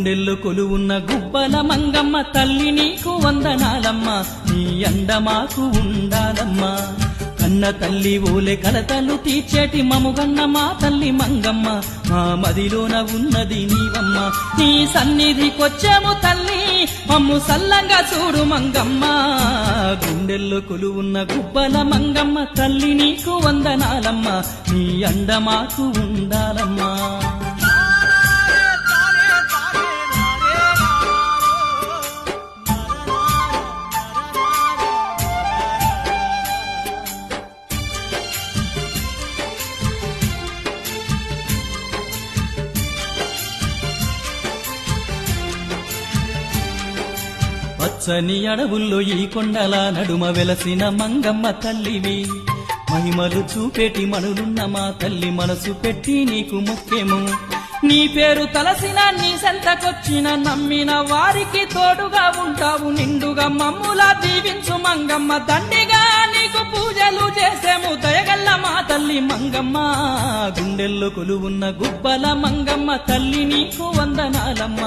గుండెల్లో కొలువున్న గుబ్బల మంగమ్మ తల్లి నీకు వందనాలమ్మ, నీ అండ మాకు ఉండాలమ్మా. కన్న తల్లి ఓలే కలతలు తీర్చేటి మముగన్న మా తల్లి మంగమ్మ, మా మదిలోన ఉన్నది నీవమ్మ. నీ సన్నిధికొచ్చాము తల్లి, మమ్ము సల్లంగా చూడు మంగమ్మ. గుండెల్లో కొలువున్న గుబ్బల మంగమ్మ తల్లి నీకు వందనాలమ్మ, నీ అండ మాకు ఉండాలమ్మా. పచ్చని అడవుల్లో ఈ కొండల నడుమ వెలసిన మంగమ్మ తల్లివి, మహిమలు చూపేటి మనులున్న మా తల్లి మనసు పెట్టి నీకు ముఖ్యము. నీ పేరు తలసిన నీ సంతకొచ్చిన నమ్మిన వారికి తోడుగా ఉంటావు, నిండుగా మమ్ములా దీవించు మంగమ్మ. దండిగా నీకు పూజలు చేసేము దయగల్ల మా తల్లి మంగమ్మ. గుండెల్లో కొలువున్న గుబ్బల మంగమ్మ తల్లి నీకు వందనాలమ్మ,